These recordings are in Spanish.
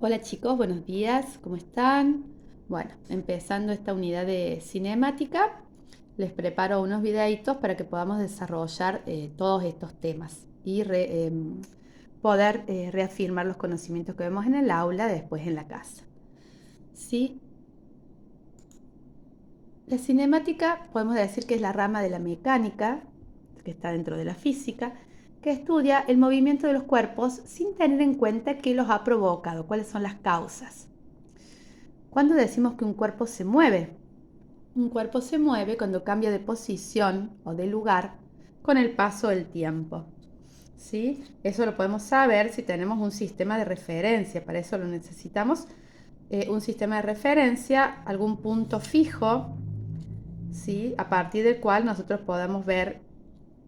Hola chicos, buenos días, ¿cómo están? Bueno, empezando esta unidad de cinemática, les preparo unos videitos para que podamos desarrollar todos estos temas y poder reafirmar los conocimientos que vemos en el aula después en la casa. ¿Sí? La cinemática podemos decir que es la rama de la mecánica, que está dentro de la física, que estudia el movimiento de los cuerpos sin tener en cuenta qué los ha provocado, cuáles son las causas. ¿Cuándo decimos que un cuerpo se mueve? Un cuerpo se mueve cuando cambia de posición o de lugar con el paso del tiempo. ¿Sí? Eso lo podemos saber si tenemos un sistema de referencia. Para eso lo necesitamos. Un sistema de referencia, algún punto fijo, ¿sí? A partir del cual nosotros podamos ver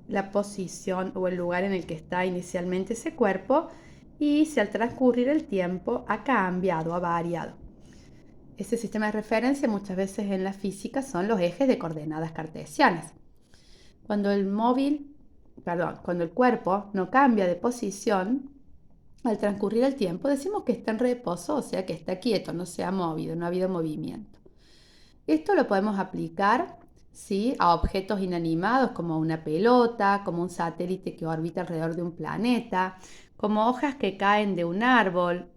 la posición o el lugar en el que está inicialmente ese cuerpo y si al transcurrir el tiempo ha cambiado, ha variado. Ese sistema de referencia muchas veces en la física son los ejes de coordenadas cartesianas. Cuando cuando el cuerpo no cambia de posición, al transcurrir el tiempo decimos que está en reposo, o sea que está quieto, no se ha movido, no ha habido movimiento. Esto lo podemos aplicar, ¿sí?, a objetos inanimados como una pelota, como un satélite que orbita alrededor de un planeta, como hojas que caen de un árbol,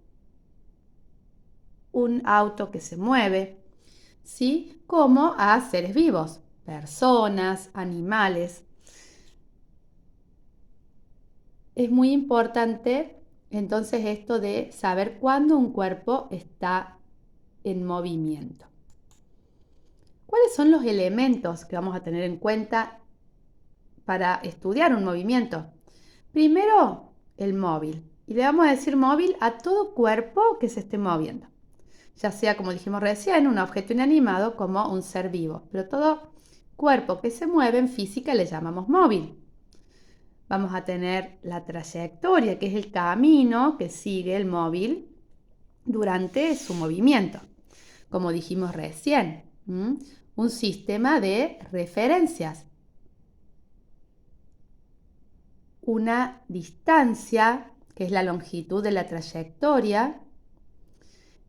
un auto que se mueve, ¿sí?, como a seres vivos, personas, animales. Es muy importante entonces esto de saber cuándo un cuerpo está en movimiento. ¿Cuáles son los elementos que vamos a tener en cuenta para estudiar un movimiento? Primero, el móvil. Y le vamos a decir móvil a todo cuerpo que se esté moviendo, ya sea, como dijimos recién, un objeto inanimado como un ser vivo. Pero todo cuerpo que se mueve en física le llamamos móvil. Vamos a tener la trayectoria, que es el camino que sigue el móvil durante su movimiento, como dijimos recién. Un sistema de referencias. Una distancia, que es la longitud de la trayectoria,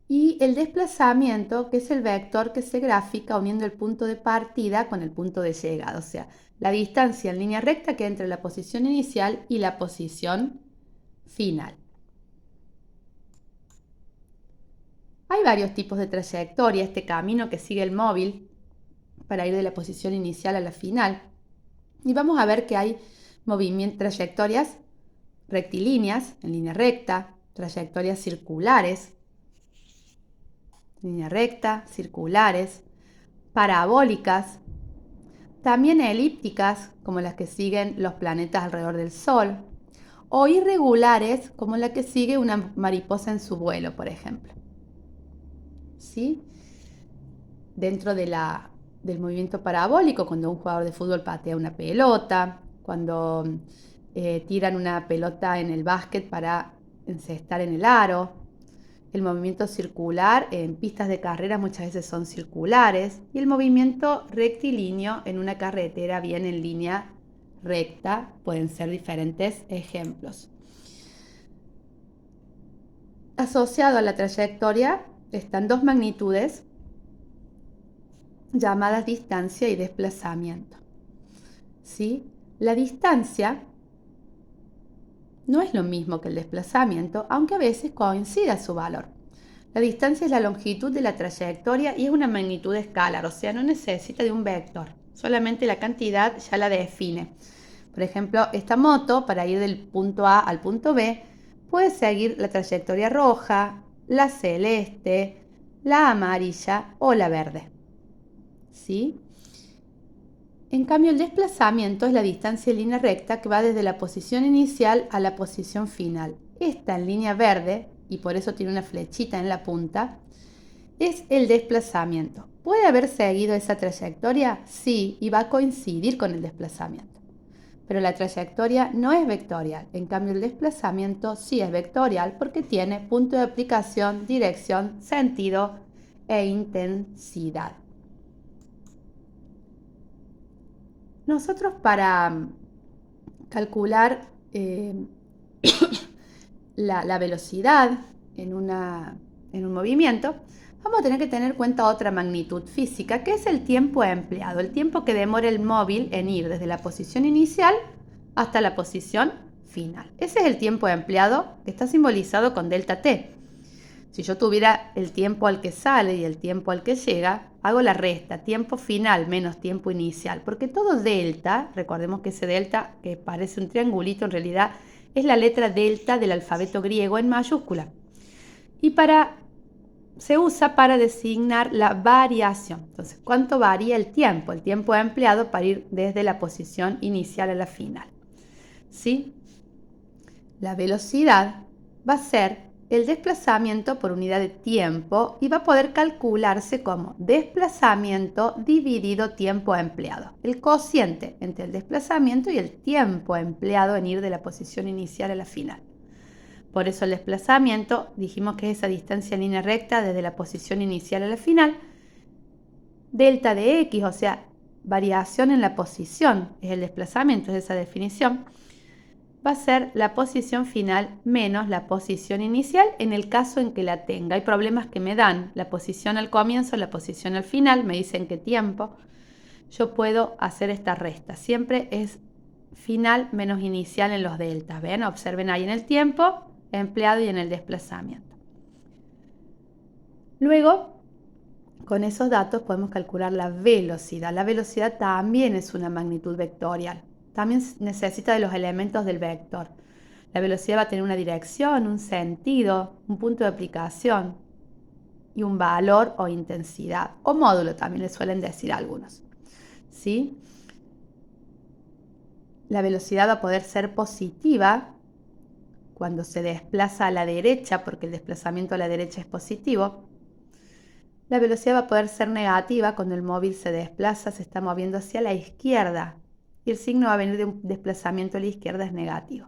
y el desplazamiento, que es el vector que se grafica uniendo el punto de partida con el punto de llegada, o sea, la distancia en línea recta que hay entre la posición inicial y la posición final. Hay varios tipos de trayectoria, este camino que sigue el móvil para ir de la posición inicial a la final. Y vamos a ver que hay trayectorias rectilíneas, en línea recta, trayectorias circulares, línea recta, circulares, parabólicas, también elípticas, como las que siguen los planetas alrededor del Sol, o irregulares, como la que sigue una mariposa en su vuelo, por ejemplo. ¿Sí? Dentro del movimiento parabólico, cuando un jugador de fútbol patea una pelota, cuando tiran una pelota en el básquet para encestar en el aro. El movimiento circular en pistas de carrera muchas veces son circulares, y el movimiento rectilíneo en una carretera bien en línea recta pueden ser diferentes ejemplos. Asociado a la trayectoria están dos magnitudes llamadas distancia y desplazamiento. ¿Sí? La distancia no es lo mismo que el desplazamiento, aunque a veces coincida su valor. La distancia es la longitud de la trayectoria y es una magnitud escalar, o sea, no necesita de un vector, solamente la cantidad ya la define. Por ejemplo, esta moto, para ir del punto A al punto B, puede seguir la trayectoria roja, la celeste, la amarilla o la verde. ¿Sí? En cambio, el desplazamiento es la distancia en línea recta que va desde la posición inicial a la posición final. Esta en línea verde, y por eso tiene una flechita en la punta, es el desplazamiento. ¿Puede haber seguido esa trayectoria? Sí, y va a coincidir con el desplazamiento. Pero la trayectoria no es vectorial. En cambio, el desplazamiento sí es vectorial porque tiene punto de aplicación, dirección, sentido e intensidad. Nosotros para calcular la velocidad en un movimiento, vamos a tener que tener en cuenta otra magnitud física, que es el tiempo empleado, el tiempo que demora el móvil en ir desde la posición inicial hasta la posición final. Ese es el tiempo empleado que está simbolizado con delta t. Si yo tuviera el tiempo al que sale y el tiempo al que llega, hago la resta, tiempo final menos tiempo inicial, porque todo delta, recordemos que ese delta que parece un triangulito, en realidad es la letra delta del alfabeto griego en mayúscula. Y se usa para designar la variación. Entonces, ¿cuánto varía el tiempo? El tiempo empleado para ir desde la posición inicial a la final. ¿Sí? La velocidad va a ser el desplazamiento por unidad de tiempo y va a poder calcularse como desplazamiento dividido tiempo empleado. El cociente entre el desplazamiento y el tiempo empleado en ir de la posición inicial a la final. Por eso el desplazamiento, dijimos que es esa distancia en línea recta desde la posición inicial a la final. Delta de x, o sea, variación en la posición, es el desplazamiento, es esa definición. Va a ser la posición final menos la posición inicial en el caso en que la tenga. Hay problemas que me dan la posición al comienzo, la posición al final, me dicen qué tiempo. Yo puedo hacer esta resta. Siempre es final menos inicial en los deltas. ¿Ven? Observen ahí en el tiempo empleado y en el desplazamiento. Luego, con esos datos podemos calcular la velocidad. La velocidad también es una magnitud vectorial. También necesita de los elementos del vector. La velocidad va a tener una dirección, un sentido, un punto de aplicación y un valor o intensidad, o módulo también le suelen decir algunos. ¿Sí? La velocidad va a poder ser positiva cuando se desplaza a la derecha, porque el desplazamiento a la derecha es positivo. La velocidad va a poder ser negativa cuando el móvil se desplaza, se está moviendo hacia la izquierda. Y el signo va a venir de un desplazamiento a la izquierda, es negativo.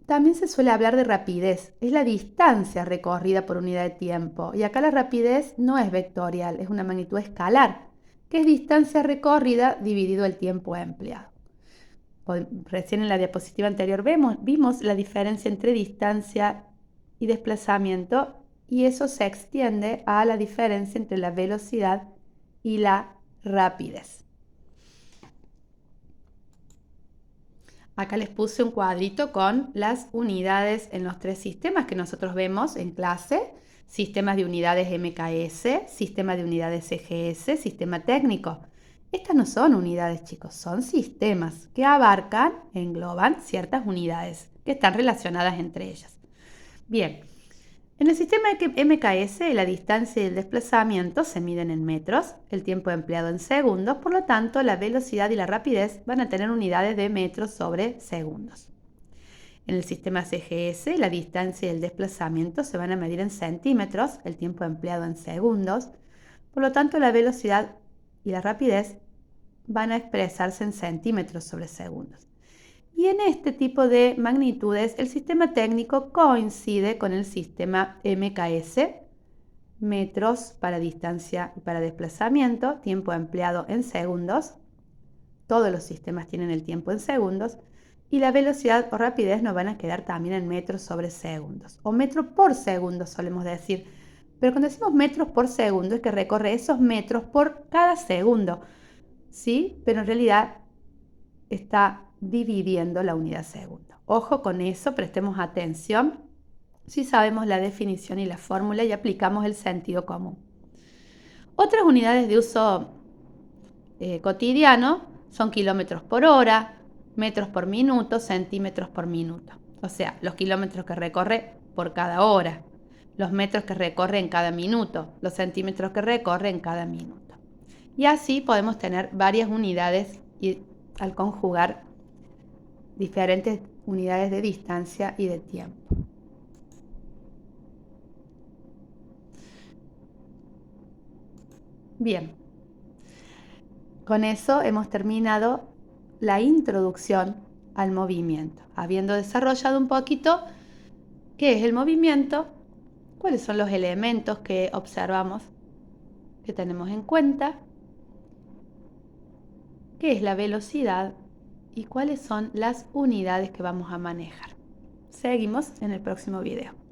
También se suele hablar de rapidez. Es la distancia recorrida por unidad de tiempo. Y acá la rapidez no es vectorial, es una magnitud escalar, que es distancia recorrida dividido el tiempo empleado. Recién en la diapositiva anterior vimos la diferencia entre distancia y desplazamiento, y eso se extiende a la diferencia entre la velocidad y la rapidez. Acá les puse un cuadrito con las unidades en los tres sistemas que nosotros vemos en clase. Sistemas de unidades MKS, sistema de unidades EGS, sistema técnico. Estas no son unidades, chicos, son sistemas que abarcan, engloban ciertas unidades que están relacionadas entre ellas. Bien, en el sistema MKS la distancia y el desplazamiento se miden en metros, el tiempo empleado en segundos, por lo tanto la velocidad y la rapidez van a tener unidades de metros sobre segundos. En el sistema CGS la distancia y el desplazamiento se van a medir en centímetros, el tiempo empleado en segundos, por lo tanto la velocidad y la rapidez van a expresarse en centímetros sobre segundos. Y en este tipo de magnitudes, el sistema técnico coincide con el sistema MKS, metros para distancia y para desplazamiento, tiempo empleado en segundos. Todos los sistemas tienen el tiempo en segundos. Y la velocidad o rapidez nos van a quedar también en metros sobre segundos. O metro por segundo solemos decir. Pero cuando decimos metros por segundo es que recorre esos metros por cada segundo. ¿Sí? Pero en realidad está dividiendo la unidad segundo. Ojo con eso, prestemos atención si sabemos la definición y la fórmula y aplicamos el sentido común. Otras unidades de uso cotidiano son kilómetros por hora, metros por minuto, centímetros por minuto. O sea, los kilómetros que recorre por cada hora, los metros que recorre en cada minuto, los centímetros que recorre en cada minuto. Y así podemos tener varias unidades y al conjugar diferentes unidades de distancia y de tiempo. Bien, con eso hemos terminado la introducción al movimiento, habiendo desarrollado un poquito qué es el movimiento, cuáles son los elementos que observamos, que tenemos en cuenta, qué es la velocidad y cuáles son las unidades que vamos a manejar. Seguimos en el próximo video.